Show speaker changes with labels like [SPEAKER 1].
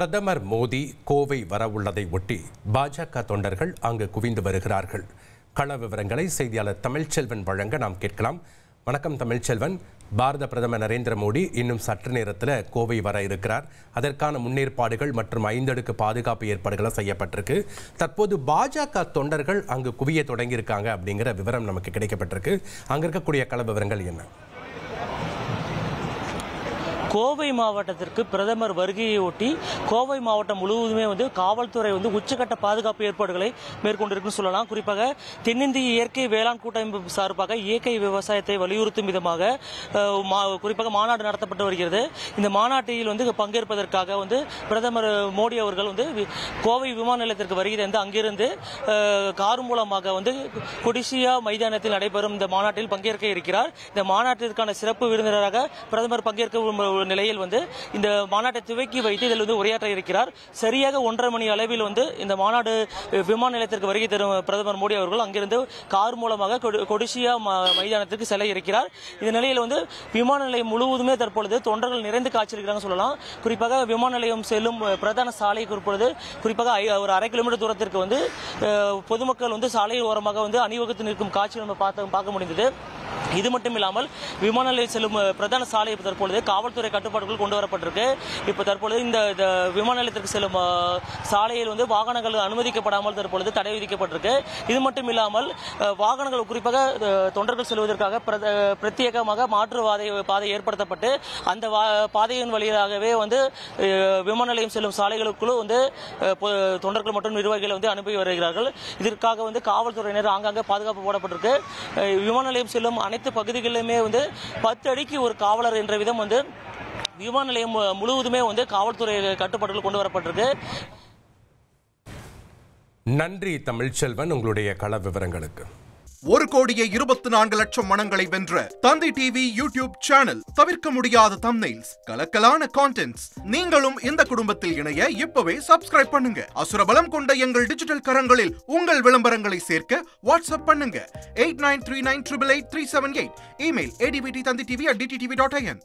[SPEAKER 1] பிரதமர் மோடி கோவை வரவுள்ளதை ஒட்டி பாஜக தொண்டர்கள் அங்கு குவிந்து வருகிறார்கள். கள விவரங்களை செய்தியாளர் தமிழ்ச்செல்வன் வழங்க நாம் கேட்கலாம். வணக்கம் தமிழ்ச்செல்வன். பாரத பிரதமர் நரேந்திர மோடி இன்னும் சற்று நேரத்தில் கோவை வர இருக்கிறார். அதற்கான முன்னேற்பாடுகள் மற்றும் 5 அடுக்கு பாதுகாப்பு ஏற்பாடுகளும் செய்யப்பட்டிருக்கு. தற்போது பாஜக தொண்டர்கள் அங்கு குவிய தொடங்கியிருக்காங்க அப்படிங்கிற விவரம் நமக்கு கிடைக்கப்பட்டிருக்கு. அங்கே இருக்கக்கூடிய கள விவரங்கள் என்ன?
[SPEAKER 2] கோவை மாவட்டத்திற்கு பிரதமர் வருகையை ஒட்டி கோவை மாவட்டம் முழுவதுமே காவல்துறை உச்சகட்ட பாதுகாப்பு ஏற்பாடுகளை மேற்கொண்டிருக்குன்னு சொல்லலாம். குறிப்பாக தென்னிந்திய இயற்கை வேளாண் கூட்டமைப்பு சார்பாக இயற்கை விவசாயத்தை வலியுறுத்தும் விதமாக குறிப்பாக மாநாடு நடத்தப்பட்டு வருகிறது. இந்த மாநாட்டில் பங்கேற்பதற்காக பிரதமர் மோடி அவர்கள் கோவை விமான நிலையத்திற்கு வருகை தந்து அங்கிருந்து கார் மூலமாக கொடிசியா மைதானத்தில் நடைபெறும் இந்த மாநாட்டில் பங்கேற்க இருக்கிறார். இந்த மாநாட்டிற்கான சிறப்பு விருந்தினராக பிரதமர் பங்கேற்க நிலையில் இந்த மாநாட்டை துவக்கி வைத்து இதில் உரையாற்ற இருக்கிறார். சரியாக 1:30 மணி அளவில் இந்த மாநாடு விமான நிலையத்திற்கு வருகை தரும் பிரதமர் மோடி அவர்கள் அங்கிருந்து கார் மூலமாக கொடிசியா மைதானத்திற்கு செல்ல இருக்கிறார். இந்த நிலையில் விமான நிலையம் முழுவதுமே தற்பொழுது தொண்டர்கள் நிறைந்து காட்சியிருக்கிறாங்க சொல்லலாம். குறிப்பாக விமான நிலையம் செல்லும் பிரதான சாலை குறிப்பாக ஒரு 1/2 கிலோமீட்டர் தூரத்திற்கு பொதுமக்கள் சாலை ஓரமாக அணிவகுத்து நிற்கும் காட்சி நம்ம பார்க்க முடிந்தது. இது மட்டும் இல்லாமல் விமான நிலையம் செல்லும் பிரதான சாலை தற்பொழுது காவல்துறை கட்டுப்பாடுகள் கொண்டு வரப்பட்டிருக்கு. இப்போ தற்பொழுது இந்த விமான நிலையத்திற்கு செல்லும் சாலையில் வாகனங்கள் அனுமதிக்கப்படாமல் தற்பொழுது தடை விதிக்கப்பட்டிருக்கு. இது மட்டும் இல்லாமல் வாகனங்கள் குறிப்பாக தொண்டர்கள் செல்வதற்காக பிரத்யேகமாக மாற்று பாதை ஏற்படுத்தப்பட்டு அந்த பாதையின் வழியாகவே விமான நிலையம் செல்லும் சாலைகளுக்குள் தொண்டர்கள் மற்றும் நிர்வாகிகள் அனுப்பி வருகிறார்கள். இதற்காக காவல்துறையினர் ஆங்காங்கே பாதுகாப்பு போடப்பட்டிருக்கு. விமான நிலையம் செல்லும் அனைத்து பகுதிகளிலுமே 10 அடிக்கு ஒரு காவலர் என்ற விதம் விமான நிலையம் முழுவதுமே காவல்துறை கட்டுப்பாடுகள் கொண்டு வரப்பட்டிருக்கு.
[SPEAKER 1] நன்றி தமிழ்ச்செல்வன், உங்களுடைய கள விவரங்களுக்கு.
[SPEAKER 3] 1,24,00,000 மனங்களை வென்ற தந்தி டிவி யூடியூப் சேனல். தவிர்க்க முடியாத தம்ப்நெயில்ஸ், கலக்கலான கான்டென்ட்ஸ். நீங்களும் இந்த குடும்பத்தில் இணைய இப்பவே சப்ஸ்கிரைப் பண்ணுங்க. அசுரபலம் கொண்ட எங்கள் டிஜிட்டல் கரங்களில் உங்கள் விளம்பரங்களை சேர்க்க வாட்ஸ்அப் பண்ணுங்க. 8939888378. Email advtthanditv@dttv.in.